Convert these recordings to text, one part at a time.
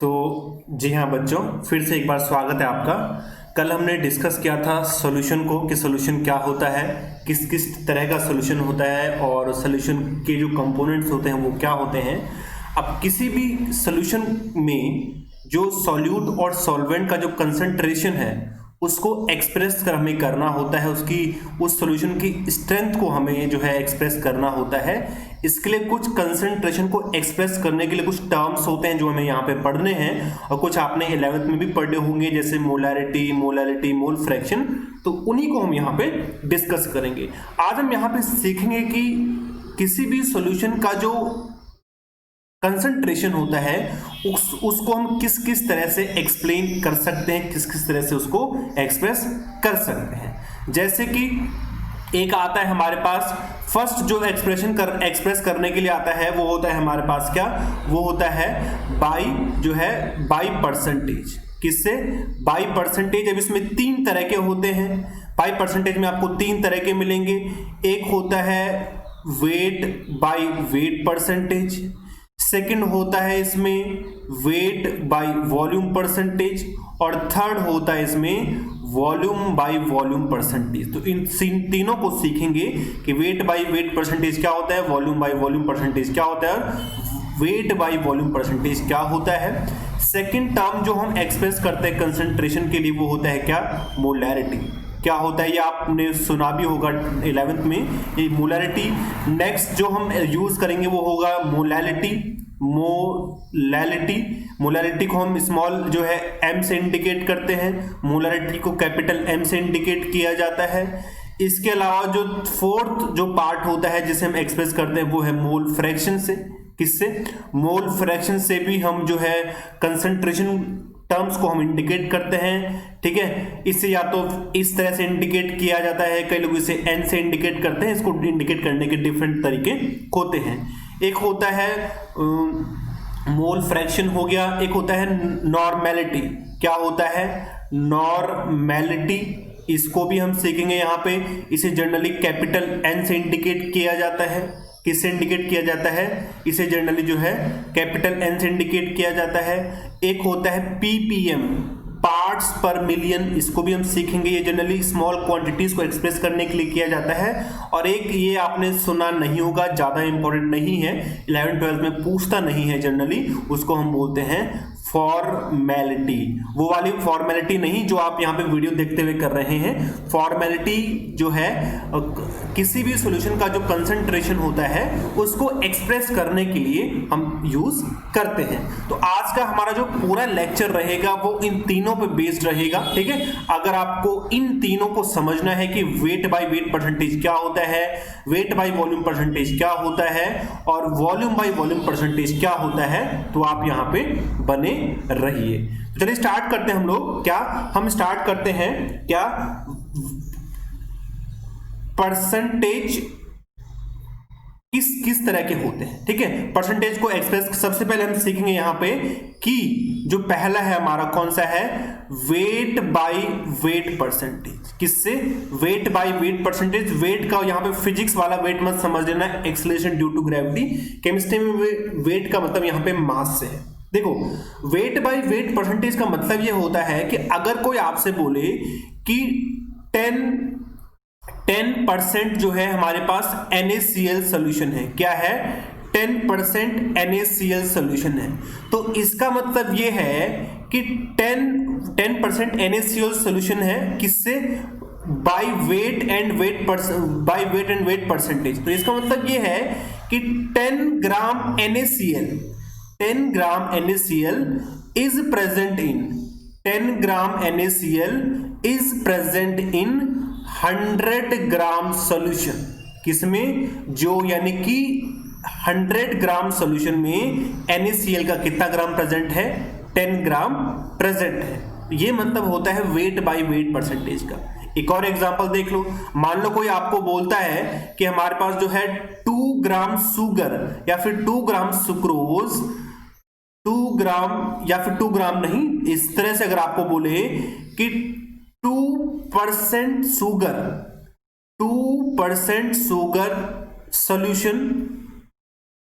तो जी हाँ बच्चों, फिर से एक बार स्वागत है आपका। कल हमने डिस्कस किया था सॉल्यूशन को कि सॉल्यूशन क्या होता है, किस किस तरह का सॉल्यूशन होता है और सॉल्यूशन के जो कंपोनेंट्स होते हैं वो क्या होते हैं। अब किसी भी सॉल्यूशन में जो सॉल्यूट और सॉल्वेंट का जो कंसंट्रेशन है उसको एक्सप्रेस कर हमें करना होता है, उसकी उस सॉल्यूशन की स्ट्रेंथ को हमें जो है एक्सप्रेस करना होता है। इसके लिए कुछ कंसंट्रेशन को एक्सप्रेस करने के लिए कुछ टर्म्स होते हैं जो हमें यहाँ पे पढ़ने हैं, और कुछ आपने 11th में भी पढ़े होंगे जैसे मोलैरिटी, मोल फ्रैक्शन। तो उन्हीं को हम यहाँ पे डिस्कस करेंगे। आज हम यहाँ पे सीखेंगे कि किसी भी सॉल्यूशन का जो कंसंट्रेशन होता है उसको हम किस किस तरह से एक्सप्लेन कर सकते हैं, किस किस तरह से उसको एक्सप्रेस कर सकते हैं। जैसे कि एक आता है हमारे पास, फर्स्ट जो एक्सप्रेस करने के लिए आता है वो होता है हमारे पास क्या, वो होता है बाई परसेंटेज। किससे? By percentage. अब इसमें तीन तरह के होते हैं। बाई परसेंटेज में आपको तीन तरह के मिलेंगे। एक होता है weight by wait percentage, second होता है इसमें वेट बाय वॉल्यूम परसेंटेज, और थर्ड होता है इसमें वॉल्यूम बाय वॉल्यूम परसेंटेज। तो इन तीनों को सीखेंगे कि वेट बाय वेट परसेंटेज क्या होता है, वॉल्यूम बाय वॉल्यूम परसेंटेज क्या होता है, और वेट बाय वॉल्यूम परसेंटेज क्या होता है। सेकंड टर्म जो हम एक्सप्रेस करते हैं कंसंट्रेशन के लिए वो होता है क्या, मोलैरिटी। क्या होता है ये आपने सुना भी होगा 11th में, ये मोलैरिटी। नेक्स्ट जो हम यूज करेंगे वो होगा मोलैरिटी को हम स्मॉल जो है m से इंडिकेट करते हैं, मोलैरिटी को कैपिटल M से इंडिकेट किया जाता है। इसके अलावा जो फोर्थ जो पार्ट होता है जिसे हम एक्सप्रेस करते हैं वो है मोल फ्रैक्शन से। किससे? मोल फ्रैक्शन से भी हम जो है कंसंट्रेशन टर्म्स को हम इंडिकेट करते हैं। ठीक है, इसे या तो इस तरह से इंडिकेट किया जाता है, कई लोग इसे n से इंडिकेट करते हैं। इसको इंडिकेट करने के डिफरेंट तरीके होते हैं। एक होता है मोल फ्रैक्शन हो गया, एक होता है नॉर्मेलिटी। क्या होता है? नॉर्मेलिटी। इसको भी हम सीखेंगे यहाँ पे। इसे जनरली कैपिटल N से इंडिकेट किया जाता है। किससे इंडिकेट किया जाता है? इसे जनरली जो है कैपिटल N से इंडिकेट किया जाता है। एक होता है ppm, पार्ट्स पर मिलियन। इसको भी हम सीखेंगे। ये जनरली स्मॉल क्वांटिटीज को एक्सप्रेस करने के लिए किया जाता है। और एक ये आपने सुना नहीं होगा, ज्यादा इंपॉर्टेंट नहीं है, 11th-12th में पूछता नहीं है जनरली, उसको हम बोलते हैं फॉर्मेलिटी। वो वाली फॉर्मेलिटी नहीं जो आप यहाँ पे वीडियो देखते हुए कर रहे हैं। फॉर्मेलिटी जो है किसी भी सॉल्यूशन का जो कंसंट्रेशन होता है उसको एक्सप्रेस करने के लिए हम यूज करते हैं। तो आज का हमारा जो पूरा लेक्चर रहेगा वो इन तीनों पे बेस्ड रहेगा। ठीक है, अगर आपको इन तीनों को समझना है कि वेट बाय वेट परसेंटेज क्या होता है, वेट बाय वॉल्यूम परसेंटेज क्या होता है, और वॉल्यूम बाय वॉल्यूम परसेंटेज क्या होता है, तो आप यहाँ पे बने रहिए। तो चलिए स्टार्ट करते हैं हम लोग। हम स्टार्ट करते हैं क्या, परसेंटेज किस किस तरह के होते हैं। ठीक है, परसेंटेज को एक्सप्रेस सबसे पहले हम सीखेंगे यहाँ पे कि जो पहला है हमारा कौन सा है, वेट बाय वेट परसेंटेज। किससे? Weight by weight percentage. Weight का यहाँ पे फिजिक्स वाला वेट मत समझ लेना, acceleration due to gravity. Chemistry में वेट का मतलब यहाँ पे मास से है। देखो, वेट बाय वेट परसेंटेज का मतलब ये होता है कि अगर कोई आपसे बोले कि 10% जो है हमारे पास NaCl सॉल्यूशन है, क्या है, 10% NaCl सॉल्यूशन है, तो इसका मतलब ये है कि 10% NaCl सॉल्यूशन है। किससे? By weight and wait percentage. तो इसका मतलब ये है कि 10 ग्राम NaCl is present in 100 gram solution. किसमें? जो यानी कि 100 ग्राम सॉल्यूशन में NaCl का कितना ग्राम प्रेजेंट है, 10 ग्राम प्रेजेंट है। ये मतलब होता है वेट बाय वेट परसेंटेज का। एक और एग्जांपल देख लो। मान लो कोई आपको बोलता है कि हमारे पास जो है 2 ग्राम शुगर या फिर 2 ग्राम सुक्रोज, 2 ग्राम या फिर 2 ग्राम नहीं, इस तरह से अगर आपको बोले कि 2% sugar solution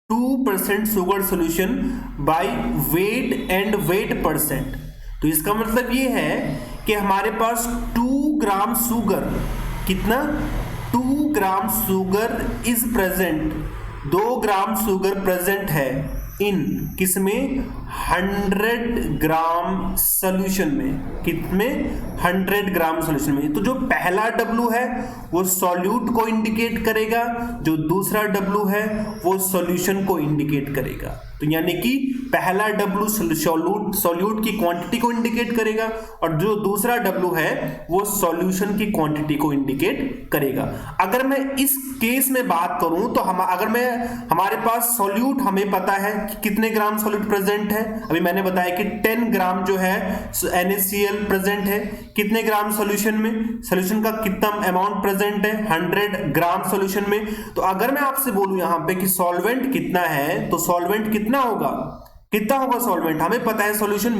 2% sugar solution by weight and wait percent. तो इसका मतलब ये है कि हमारे पास 2 ग्राम शुगर, कितना, 2 gram sugar is present, 2 gram sugar present है इन किसमें, 100 ग्राम सोल्यूशन में, कितने, 100 ग्राम सोल्यूशन में। तो जो पहला W है वो सॉल्यूट को इंडिकेट करेगा, जो दूसरा W है वो सॉल्यूशन को इंडिकेट करेगा। तो यानी कि पहला W सॉल्यूट की क्वांटिटी को इंडिकेट करेगा और जो दूसरा W है वो सॉल्यूशन की क्वांटिटी को इंडिकेट करेगा। अगर मैं इस केस में बात करूं तो हमारे पास सॉल्यूट हमें पता है कि कितने ग्राम सॉल्यूट प्रेजेंट है। अभी मैंने बताया कि 10 ग्राम जो है NaCl प्रेजेंट है, कितने ग्राम सॉल्यूशन में, सॉल्यूशन का कितना अमाउंट प्रेजेंट है, 100 ग्राम सॉल्यूशन में। तो अगर मैं आपसे बोलूं यहां पे कि सॉल्वेंट कितना है, तो सॉल्वेंट कितना होगा, कितना होगा सॉल्वेंट, हमें पता है सॉल्यूशन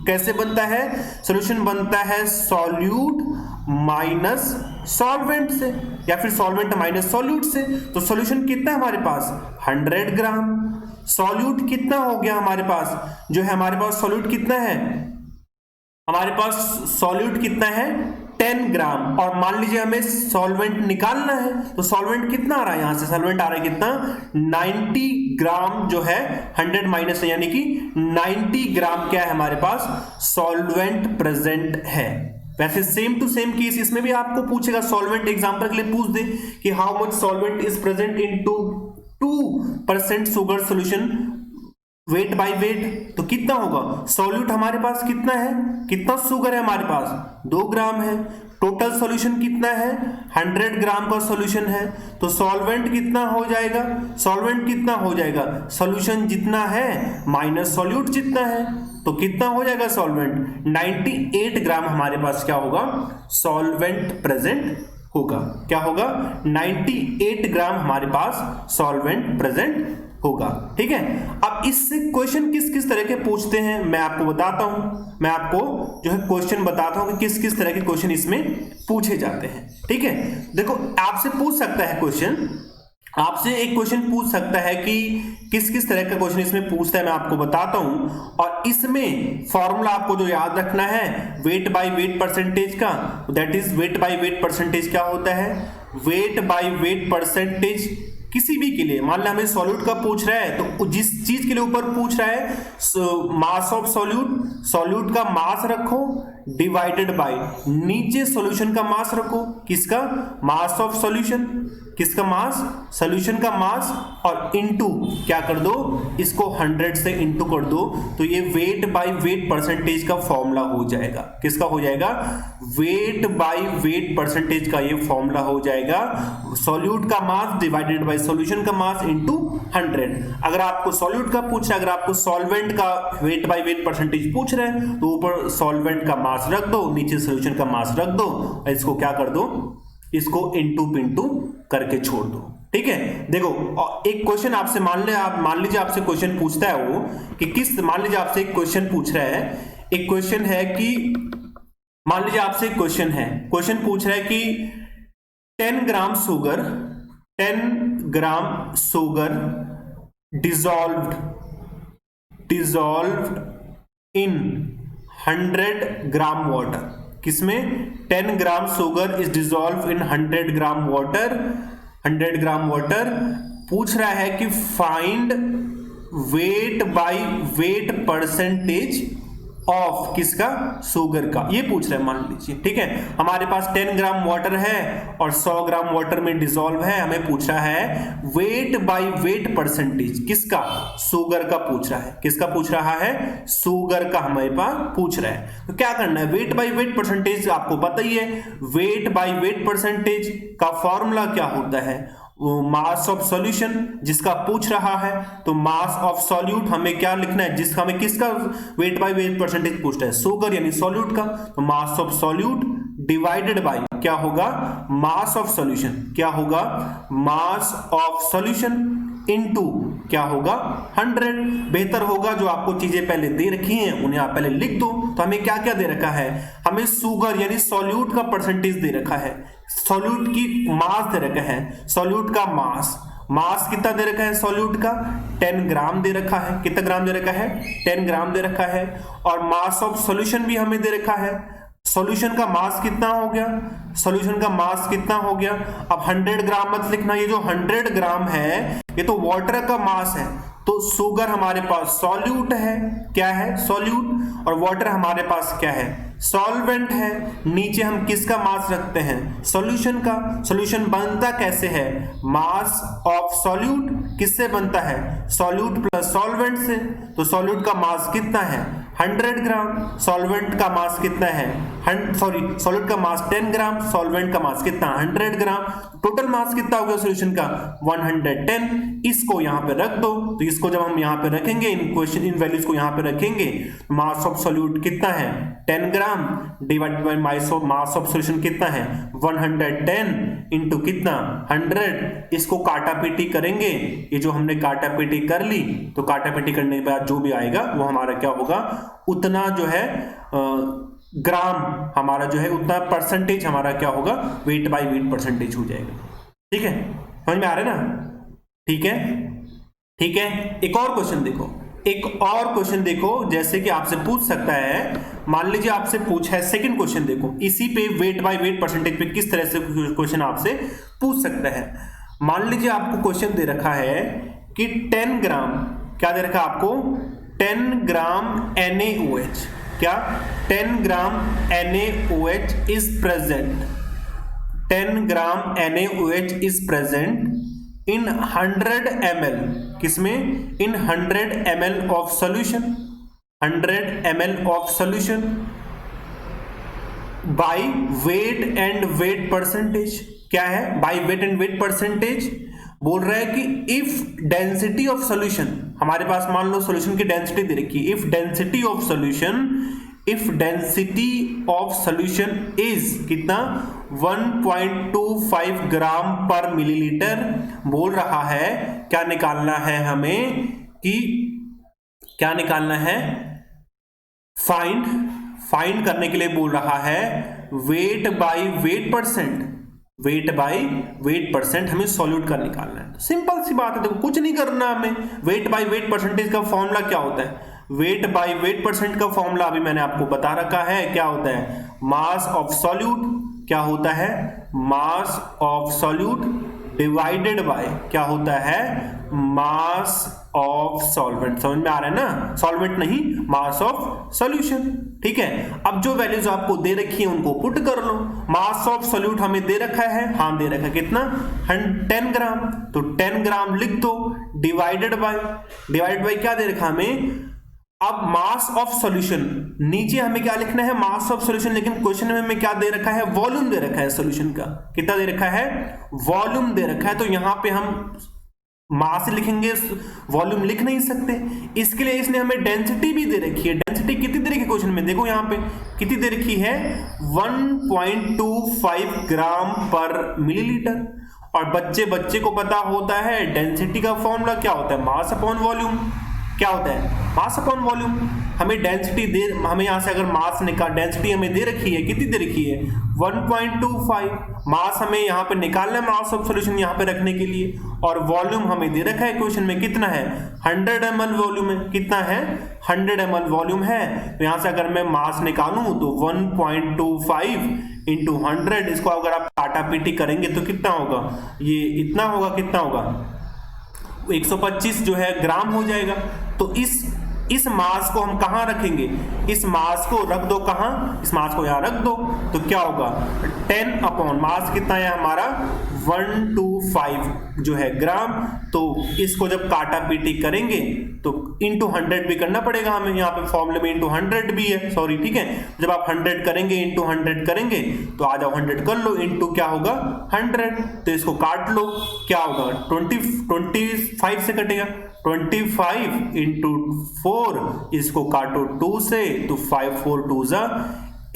कैसे बनता है, सॉल्यूशन बनता है सॉल्यूट माइनस सॉल्वेंट से या फिर सॉल्वेंट माइनस सॉल्यूट से। तो सॉल्यूशन कितना है हमारे पास, 100 ग्राम। सॉल्यूट कितना हो गया हमारे पास, जो है हमारे पास सॉल्यूट कितना है, हमारे पास सॉल्यूट कितना है, 10 ग्राम। और मान लीजिए हमें सॉल्वेंट निकालना है, तो सॉल्वेंट कितना आ रहा है, यहां से सॉल्वेंट आ रहा है कितना, 90 ग्राम जो है 100 माइनस, यानी कि 90 ग्राम क्या है हमारे पास सॉल्वेंट प्रेजेंट है। वैसे सेम टू सेम केस इसमें भी आपको पूछेगा, सॉल्वेंट एग्जांपल के लिए पूछ दे कि how much solvent is present in 2% sugar solution wait by wait, तो कितना होगा, सॉल्यूट हमारे पास कितना है, कितना शुगर है हमारे पास, 2 ग्राम है। टोटल सॉल्यूशन कितना है, 100 ग्राम का सॉल्यूशन है। तो सॉल्वेंट कितना हो जाएगा, सॉल्वेंट कितना हो जाएगा, सॉल्यूशन जितना है माइनस सॉल्यूट जितना है, तो कितना हो जाएगा सॉल्वेंट, 98 ग्राम हमारे पास क्या होगा, सॉल्वेंट प्रेजेंट होगा। क्या होगा, 98 ग्राम हमारे पास सॉल्वेंट प्रेजेंट होगा। ठीक है, अब इससे क्वेश्चन किस किस तरह के पूछते हैं मैं आपको बताता हूं, मैं आपको जो है क्वेश्चन बताता हूं कि किस किस तरह के क्वेश्चन इसमें पूछे जाते हैं। ठीक है, देखो आपसे पूछ सकता है क्वेश्चन, आपसे एक क्वेश्चन पूछ सकता है कि किस किस तरह का क्वेश्चन इसमें पूछता है, मैं आपको बताता हूं। और इसमें फॉर्मूला आपको जो याद रखना है वेट बाय वेट परसेंटेज का, that is wait by weight percentage क्या होता है, वेट बाय वेट परसेंटेज किसी भी के लिए, मान लो हमें सॉल्यूट का पूछ रहा है तो जिस चीज के लिए ऊपर पूछ रहा है मास ऑफ सॉल्यूट, सॉल्यूट का मास रखो डिवाइडेड बाय नीचे सॉल्यूशन का मास रखो, किसका, मास ऑफ सॉल्यूशन, किसका मास, सॉल्यूशन का मास, और इनटू क्या कर दो, इसको 100 से इनटू कर दो, तो ये वेट बाय वेट परसेंटेज का फॉर्मूला हो जाएगा। किसका हो जाएगा, वेट बाय वेट परसेंटेज का ये फॉर्मूला हो जाएगा, सॉल्यूट का मास डिवाइडेड बाय सॉल्यूशन का मास इनटू 100। अगर आपको सॉल्यूट का पूछ रहा है, अगर आपको सॉल्वेंट का वेट बाय वेट परसेंटेज पूछ रहे हैं तो ऊपर सॉल्वेंट का मास रख दो, नीचे सॉल्यूशन का मास रख दो, और इसको क्या कर दो, इसको इनटू पिंटू करके छोड़ दो। ठीक है, देखो एक क्वेश्चन आपसे मान लीजिए आपसे क्वेश्चन पूछता है वो कि किस, मान लीजिए आपसे एक क्वेश्चन पूछ रहा है, एक क्वेश्चन है कि मान लीजिए आपसे एक क्वेश्चन पूछ रहा है कि 10 ग्राम शुगर डिसॉल्व्ड इन 100 ग्राम वाटर, किसमें, 10 gram sugar is dissolve in 100 gram water, 100 gram water. पूछ रहा है कि find wait by weight percentage of किसका, शुगर का, ये पूछ रहा है मान लीजिए। ठीक है, हमारे पास 10 ग्राम वाटर है और 100 ग्राम वाटर में डिसॉल्व है, हमें पूछ रहा है वेट बाय वेट परसेंटेज किसका, शुगर का पूछ रहा है, किसका पूछ रहा है, शुगर का हमारे पास पूछ रहा है। तो क्या करना है, वेट बाय वेट परसेंटेज आपको पता ही है, वेट बाय वेट परसेंटेज का फॉर्मूला क्या होता है, मास ऑफ सॉल्यूशन जिसका पूछ रहा है, तो मास ऑफ सॉल्यूट हमें क्या लिखना है, जिसका हमें किसका वेट बाय वेट परसेंटेज पूछता है, शुगर यानी सॉल्यूट का, तो मास ऑफ सॉल्यूट डिवाइडेड बाय क्या होगा, मास ऑफ सॉल्यूशन, क्या होगा, मास ऑफ सॉल्यूशन इनटू क्या होगा 100। बेहतर होगा जो आपको चीजें पहले दे रखी हैं उन्हें आप पहले लिख दो। तो हमें क्या क्या दे रखा है, हमें शुगर यानी सॉल्यूट का परसेंटेज दे रखा है, सॉल्यूट की मास दे रखा है, सॉल्यूट का मास, मास कितना दे रखा है सॉल्यूट का 10 ग्राम दे रखा है, कितना ग्राम दे रखा है 10 ग्राम दे रखा है। और मास ऑफ सॉल्यूशन भी हमें दे रखा है, सॉल्यूशन का मास कितना हो गया, सॉल्यूशन का मास कितना हो गया। अब 100 ग्राम मत लिखना, ये जो 100 ग्राम है ये तो वाटर का मास है, तो शुगर हमारे पास सॉल्यूट है, क्या है सॉल्यूट, और वाटर हमारे पास क्या है सॉल्वेंट है। नीचे हम किसका मास रखते हैं सॉल्यूशन का। सॉल्यूशन बनता कैसे है, मास ऑफ सॉल्यूट किससे बनता है सॉल्यूट प्लस सॉल्वेंट से। तो सॉल्यूट का मास कितना है 100 ग्राम, सॉल्वेंट का मास कितना है सॉल्यूट का मास 10 ग्राम, सॉल्वेंट का मास कितना 100 ग्राम। टोटल मास कितना हो गया सॉल्यूशन का 110। इसको यहाँ पे रख दो, तो इसको जब हम यहाँ पे रखेंगे इन वैल्यूज को यहाँ पे रखेंगे, मास ऑफ सॉल्यूट कितना है 10 gram divided by mass of solution कितना है 110 इंटू कितना 100। इसको काटा पीटी करेंगे, ये जो हमने काटा पीटी कर ली, तो काटा पीटी करने के बाद जो भी आएगा वो हमारा क्या होगा, उतना जो है ग्राम हमारा जो है उतना परसेंटेज हमारा क्या होगा वेट बाय वेट परसेंटेज हो जाएगा। ठीक है, समझ में आ रहा है ना। ठीक है, ठीक है। एक और क्वेश्चन देखो, एक और क्वेश्चन देखो, जैसे कि आपसे पूछ सकता है, मान लीजिए आपसे पूछा है सेकंड क्वेश्चन, देखो इसी पे वेट बाय वेट परसेंटेज पे किस तरह से क्वेश्चन आपसे पूछ सकता है। मान लीजिए आपको क्वेश्चन दे रखा है कि 10 ग्राम, क्या दे रखा है आपको 10 ग्राम NaOH, क्या 10 ग्राम NaOH is present, 10 gram NaOH is present in 100 ml, किसमें इन 100 ml of solution, 100 ml of solution by weight and wait percentage. क्या है by weight and wait percentage, बोल रहा है कि इफ डेंसिटी ऑफ सॉल्यूशन, हमारे पास मान लो सॉल्यूशन की डेंसिटी दे रखी है, if density of solution is कितना 1.25 ग्राम पर मिलीलीटर। बोल रहा है क्या निकालना है हमें, कि क्या निकालना है, फाइंड करने के लिए बोल रहा है weight by wait percent, wait by wait percent हमें सॉल्यूट का निकालना है। सिंपल सी बात है, देखो कुछ नहीं करना हमें। वेट बाय वेट परसेंटेज का फॉर्मूला क्या होता है, वेट बाय वेट परसेंट का फॉर्मूला अभी मैंने आपको बता रखा है, क्या होता है मास ऑफ सॉल्यूट, क्या होता है mass of solute divided bye क्या होता है मास ऑफ सॉल्वेंट। समझ में आ रहा है ना, सॉल्वेंट नहीं मास ऑफ सॉल्यूशन। ठीक है, अब जो वैल्यूज आपको दे रखी है उनको पुट कर लो। मास ऑफ सॉल्यूट हमें दे रखा है, हाँ दे रखा है कितना 10 ग्राम, तो 10 ग्राम लिख दो डिवाइडेड बाय क्या दे रखा हमें, अब मास ऑफ सॉल्यूशन, नीचे हमें क्या लिखना है मास ऑफ सॉल्यूशन, लेकिन क्वेश्चन में हमें क्या दे रखा है वॉल्यूम दे रखा है सॉल्यूशन का, कितना दे रखा है वॉल्यूम दे रखा है। तो यहां पे हम मास लिखेंगे, वॉल्यूम लिख नहीं सकते, इसके लिए इसने हमें डेंसिटी भी दे रखी है। डेंसिटी कितनी दे रखी है क्वेश्चन में, देखो यहां पे कितनी दे रखी है 1.25 ग्राम पर मिलीलीटर। और बच्चे को पता होता है डेंसिटी का फॉर्मूला क्या होता है मास अपॉन वॉल्यूम, क्या होता है मास अपॉन वॉल्यूम। हमें डेंसिटी हमें यहां से अगर मास निकाल, डेंसिटी हमें दे रखी है, कितनी दे रखी है 1.25, मास हमें यहां पे निकालना है मास ऑफ सॉल्यूशन यहां पे रखने के लिए, और वॉल्यूम हमें दे रखा है क्वेश्चन में कितना है 100 ml वॉल्यूम है, कितना है 100 ml वॉल्यूम है। तो यहां से अगर मैं मास निकालूं तो 1.25 इंटू 100, इसको अगर आप काटा पीटी करेंगे तो कितना होगा, ये इतना होगा, कितना होगा 125 जो है ग्राम हो जाएगा। तो इस मास को हम कहां रखेंगे, इस मास को रख दो कहां, इस मास को यहां रख दो, तो क्या होगा 10 अपॉन मास कितना है हमारा 125 जो है ग्राम। तो इसको जब काटा पीटी करेंगे तो इंटू 100 भी करना पड़ेगा हमें, यहाँ पे फॉर्मूले में इंटू 100 भी है, सॉरी ठीक है। जब आप 100 करेंगे इंटू 100 करेंगे तो आ जाओ 100 कर लो, इंटू क्या होगा 100, तो इसको काट लो, क्या होगा 25 से कटेगा 25 इंटू 4, इसको काटो 2 से तो 5 4 2 जा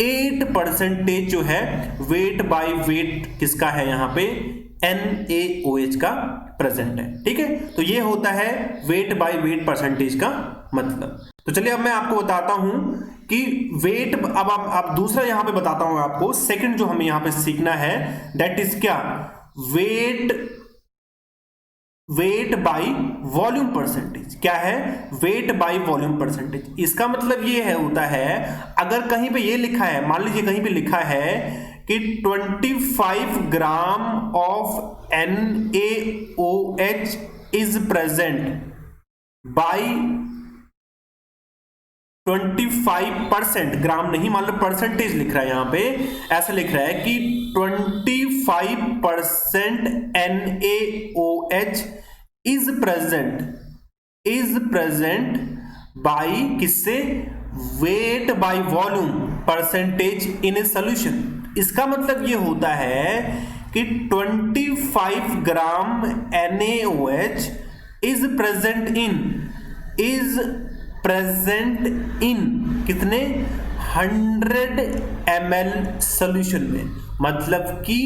8% जो है वेट बाय वेट किसका है यहाँ पे NaOH का प्रेजेंट है। ठीक है, तो ये होता है वेट बाय वेट परसेंटेज का मतलब। तो चलिए अब मैं आपको बताता हूं कि वेट, अब आप दूसरा यहां पे बताता हूं आपको, सेकंड जो हमें यहां पे सीखना है दैट इज क्या वेट बाय वॉल्यूम परसेंटेज। क्या है? Weight by volume percentage. इसका मतलब ये है होता है, अगर कहीं पे ये लिखा है, मान लीजिए कहीं पे लिखा है कि 25 gram of NaOH is present by 25%, ग्राम नहीं, मान लो परसेंटेज लिख रहा है, यहां पे ऐसा लिख रहा है कि 25% NaOH इज प्रेजेंट बाय किससे? Weight by volume percentage in a solution. इसका मतलब ये होता है कि 25 ग्राम NaOH इज प्रेजेंट इन कितने? 100 ml सोल्यूशन में। मतलब कि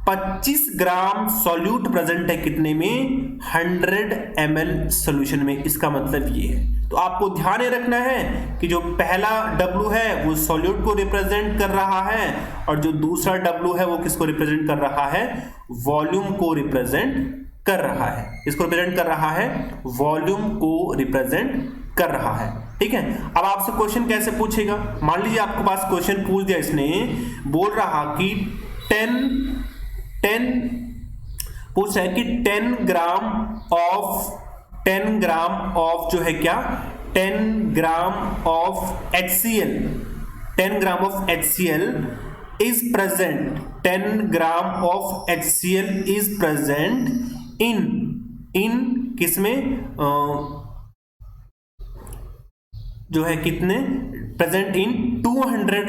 25 ग्राम सॉल्यूट प्रेजेंट है कितने में? 100 ml सोल्यूशन में। इसका मतलब ये है। तो आपको ध्यान रखना है कि जो पहला W है वो सॉल्यूट को रिप्रेजेंट कर रहा है, और जो दूसरा W है वो किसको रिप्रेजेंट कर रहा है? वॉल्यूम को रिप्रेजेंट कर रहा है। इसको रिप्रेजेंट कर रहा है, वॉल्यूम को रिप्रेजेंट कर रहा है। ठीक है। अब आपसे क्वेश्चन कैसे पूछेगा? मान लीजिए आपके पास क्वेश्चन पूछ दिया, इसने बोल रहा कि 10 पूछ रहा है कि 10 ग्राम ऑफ जो है क्या? 10 gram of HCl, 10 gram of HCl is present, 10 gram of HCl is present in किसमें? जो है कितने? Present in 200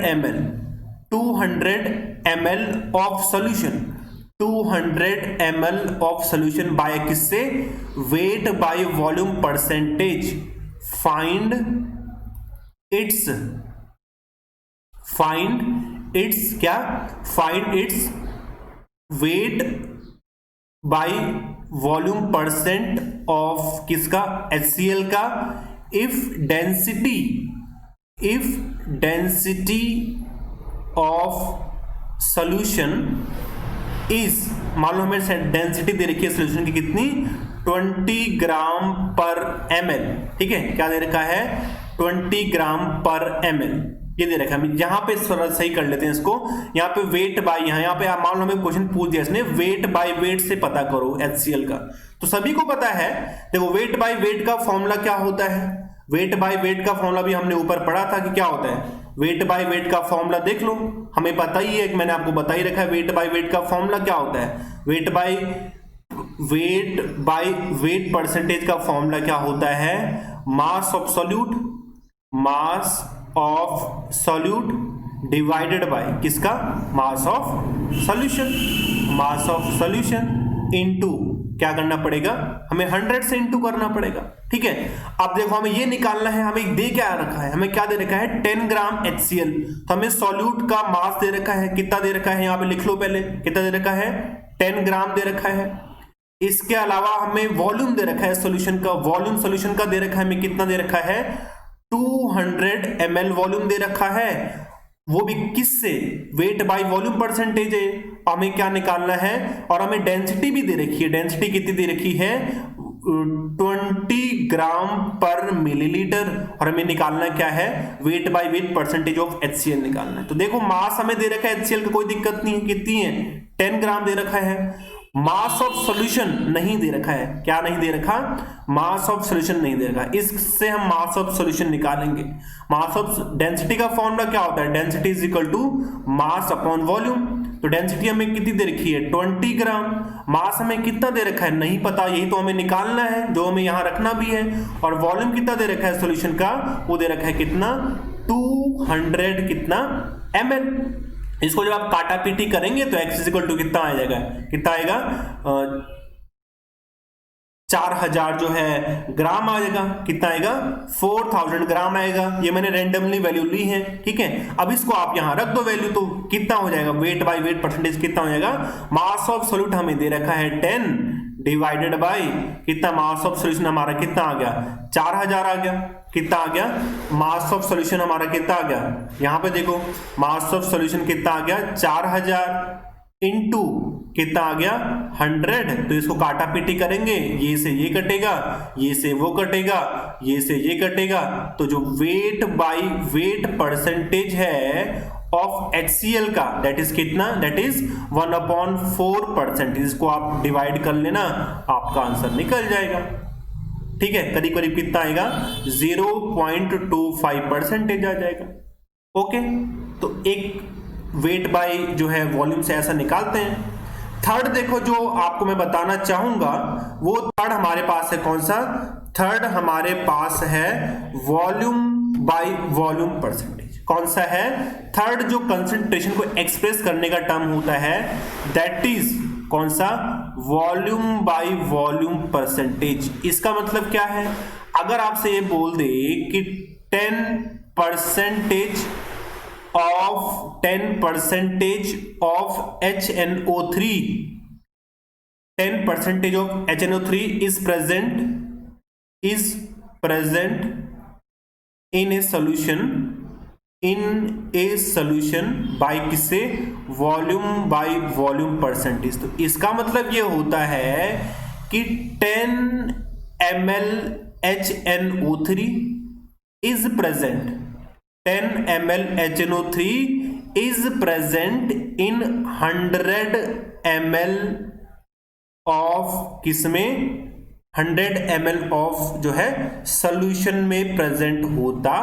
ml of solution, 200 ml of solution by किससे? Weight by volume percentage. Find its क्या? Find its weight by volume percent of किसका? HCl का। If density of solution is, मान लो हमें डेंसिटी दे रखी है सॉल्यूशन की कितनी? 20 ग्राम पर ml। ठीक है, क्या दे रखा है? 20 ग्राम पर ml ये दे रखा है। यहां पे सही कर लेते हैं इसको। यहाँ पे वेट बाय, यहाँ पे मान लो हमें क्वेश्चन पूछ दिया इसने, वेट बाय वेट से पता करो HCl का। तो सभी को पता है, देखो वेट बाय वेट का फॉर्मूला क्या होता है? वेट बाय वेट का फॉर्मूला भी हमने ऊपर पढ़ा था कि क्या होता है। वेट बाय वेट का फॉर्मूला देख लो, हमें पता ही है, मैंने आपको बता ही रखा है। वेट बाय वेट का फॉर्मूला क्या होता है? वेट बाय वेट परसेंटेज का फॉर्मूला क्या होता है? Mass of solute divided by किसका? मास ऑफ सॉल्यूशन इनटू क्या करना पड़ेगा? हमें 100 से इनटू करना पड़ेगा। ठीक है। अब देखो हमें ये निकालना है, हमें दे क्या रखा है? हमें क्या दे रखा है? 10 ग्राम HCl। तो हमें सॉल्यूट का मास दे रखा है, कितना दे रखा है? यहाँ पे लिख लो पहले, कितना दे रखा है? 10 ग्राम दे रखा है। इसके अलावा हमें वॉल्यूम दे रखा है सॉल्यूशन का, वॉल्यूम सॉल्यूशन का दे रखा है, हमें कितना दे रखा है? 200 ml वॉल्यूम दे रखा है, वो भी किससे? वेट बाय वॉल्यूम परसेंटेज है। हमें क्या निकालना है? और हमें डेंसिटी भी दे रखी है। डेंसिटी कितनी दे रखी है? 20 ग्राम पर मिलीलीटर। और हमें निकालना क्या है? Weight by weight percentage of HCl निकालना है। तो देखो मास हमें दे रखा है HCl का, कोई दिक्कत नहीं है। कितनी है? 10 ग्राम दे रखा है। मास ऑफ सॉल्यूशन नहीं दे रखा है। क्या नहीं दे रखा? मास ऑफ सॉल्यूशन नहीं दे रखा। इससे हम मास ऑफ सॉल्यूशन निकालेंगे। मास ऑफ डेंसिटी का फॉर्मूला क्या होता है? Density is equal to mass upon volume. तो डेंसिटी हमें कितनी दे रखी है? 20 ग्राम। मास हमें कितना दे रखा है? नहीं पता, यही तो हमें निकालना है, जो हमें यहां रखना भी है। और वॉल्यूम कितना दे रखा है सॉल्यूशन का? वो दे रखा है कितना? 200 कितना ml। इसको जब आप काटा पीटी करेंगे तो x इज इक्वल टू कितना आ जाएगा? कितना आएगा? 4000 जो है ग्राम आ जाएगा। कितना आएगा? 4000 ग्राम आएगा। ये मैंने रैंडमली वैल्यू ली है। ठीक है। अब इसको आप यहां रख दो वैल्यू, तो कितना हो जाएगा? वेट बाय वेट परसेंटेज कितना हो जाएगा? मास ऑफ सॉल्यूट हमें दे रखा है 10 डिवाइडेड बाय कितना? मास ऑफ सॉल्यूशन हमारा कितना आ गया? 4000 आ गया। कितना आ गया? मास ऑफ सॉल्यूशन हमारा कितना आ गया? यहां पे देखो मास ऑफ सॉल्यूशन कितना आ गया? 4000। इनटू कितना आ गया 100, तो इसको काटा पीटी करेंगे, ये से ये कटेगा, ये से वो कटेगा, ये से ये कटेगा, तो जो वेट बाय वेट परसेंटेज है ऑफ HCl का दैट इज कितना, दैट इज 1/4%। इसको आप डिवाइड कर लेना, आपका आंसर निकल जाएगा। ठीक है, करीब करीब कितना आएगा 0.25% आ जाएगा। ओके, तो एक वेट बाय जो है वॉल्यूम से ऐसा निकालते हैं। थर्ड देखो जो आपको मैं बताना चाहूंगा वो थर्ड हमारे पास है कौन सा, थर्ड हमारे पास है वॉल्यूम बाय वॉल्यूम परसेंटेज। कौन सा है, थर्ड जो कंसंट्रेशन को एक्सप्रेस करने का टर्म होता है दैट इज कौन सा, वॉल्यूम बाय वॉल्यूम परसेंटेज। इसका मतलब क्या है, अगर आपसे ये बोल दे कि 10% of HNO3, 10% of HNO3 is present in a solution by किससे, वॉल्यूम बाय वॉल्यूम परसेंटेज। तो इसका मतलब ये होता है कि 10 ml HNO3 is present, 10 ml HNO3 is present in 100 ml of किसमें, 100 ml of जो है सॉल्यूशन में प्रेजेंट होता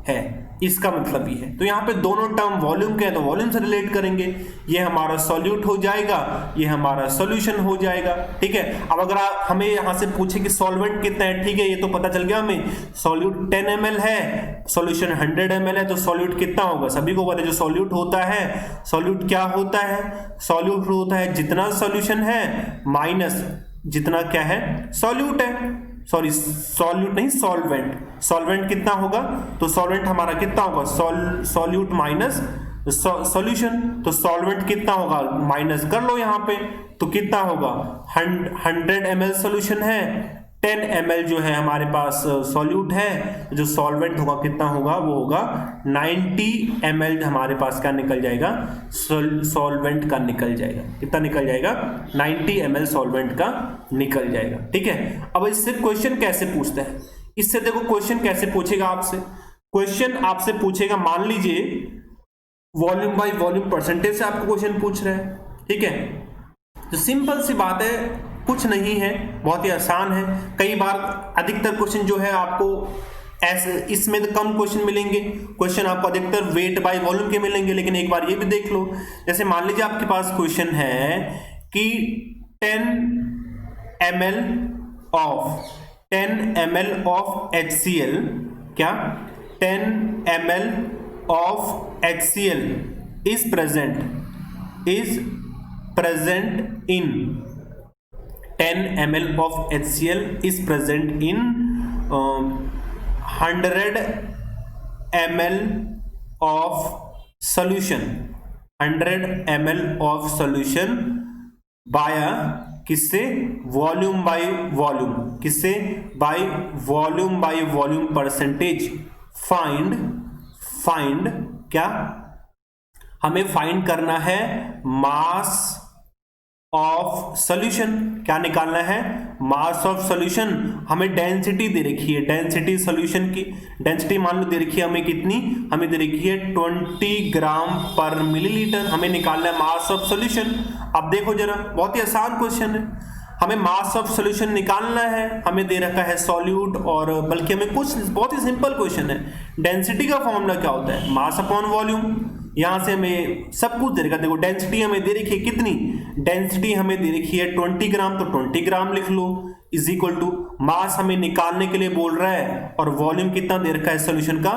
है। इसका मतलब ये है। तो यहां पे दोनों टर्म वॉल्यूम के हैं तो वॉल्यूम से रिलेट करेंगे, ये हमारा सॉल्यूट हो जाएगा, ये हमारा सॉल्यूशन हो जाएगा। ठीक है, अब अगर हमें यहां से पूछे कि सॉल्वेंट कितना है, ठीक है ये तो पता चल गया हमें, सॉल्यूट 10 ml है, सॉल्यूशन 100 ml है, तो सॉल्यूट कितना होगा, सभी को पता है जो सॉल्यूट होता है, सॉल्यूट क्या होता है, सॉल्यूट होता है जितना सॉल्यूशन है माइनस जितना क्या है सॉल्यूट है, सॉरी सॉल्यूट नहीं सॉल्वेंट, सॉल्वेंट कितना होगा, तो सॉल्वेंट हमारा कितना होगा, सॉल्यूट माइनस सॉल्यूशन, तो सॉल्वेंट कितना होगा माइनस कर लो यहां पे, तो कितना होगा 100 ml सॉल्यूशन है, 10 ml जो है हमारे पास सॉल्यूट है, जो सॉल्वेंट होगा कितना होगा, वो होगा 90 ml हमारे पास का निकल जाएगा, सॉल्वेंट का निकल जाएगा, कितना निकल जाएगा 90 ml सॉल्वेंट का निकल जाएगा। ठीक है, अब इससे क्वेश्चन कैसे पूछते हैं, इससे देखो क्वेश्चन कैसे पूछेगा आपसे, क्वेश्चन आपसे पूछेगा, मान लीजिए वॉल्यूम बाय वॉल्यूम परसेंटेज से आपको क्वेश्चन पूछ रहे हैं। ठीक है, तो सिंपल सी बात है, कुछ नहीं है, बहुत ही आसान है। कई बार अधिकतर क्वेश्चन जो है आपको ऐसे इसमें तो कम क्वेश्चन मिलेंगे, क्वेश्चन आपको अधिकतर वेट बाय वॉल्यूम के मिलेंगे, लेकिन एक बार ये भी देख लो, जैसे मान लीजिए आपके पास क्वेश्चन है कि 10 ml of HCl, क्या 10 ml of HCl is present in 10 ml of HCl is present in 100 ml of solution, 100 ml of solution बाया किससे, वॉल्यूम बाय वॉल्यूम, किससे, by volume by volume percentage. Find क्या, हमें find करना है mass of solution, क्या निकालना है, मास ऑफ सॉल्यूशन। हमें डेंसिटी दे रखी है, डेंसिटी सॉल्यूशन की डेंसिटी मान लो दे रखी है हमें कितनी, हमें दे रखी है 20 ग्राम पर मिलीलीटर, हमें निकालना है मास ऑफ सॉल्यूशन। अब देखो जरा, बहुत ही आसान क्वेश्चन है, हमें मास ऑफ सॉल्यूशन निकालना है, हमें दे रखा है सॉल्यूट, और बल्कि हमें कुछ बहुत ही सिंपल क्वेश्चन है, डेंसिटी का फॉर्मूला क्या होता है, मास अपॉन वॉल्यूम। यहां से हमें सब कुछ दे रखा, देखो डेंसिटी हमें दे रखी है कितनी, डेंसिटी हमें दे रखी है 20 ग्राम, तो 20 ग्राम लिख लो, इज इक्वल टू मास हमें निकालने के लिए बोल रहा है, और वॉल्यूम कितना दे रखा है सॉल्यूशन का,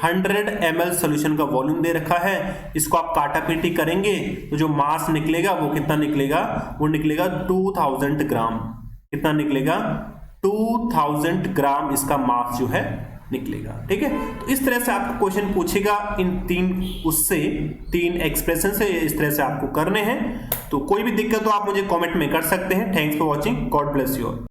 100 ml सॉल्यूशन का वॉल्यूम दे रखा है। इसको आप काटा पीटी करेंगे तो जो मास निकलेगा वो कितना निकलेगा, वो निकलेगा 2000 ग्राम, कितना निकलेगा 2000 ग्राम इसका मास जो है निकलेगा। ठीक है, तो इस तरह से आपको क्वेश्चन पूछेगा, इन तीन एक्सप्रेशन से इस तरह से आपको करने हैं। तो कोई भी दिक्कत हो आप मुझे कमेंट में कर सकते हैं। Thanks for watching, God bless you all.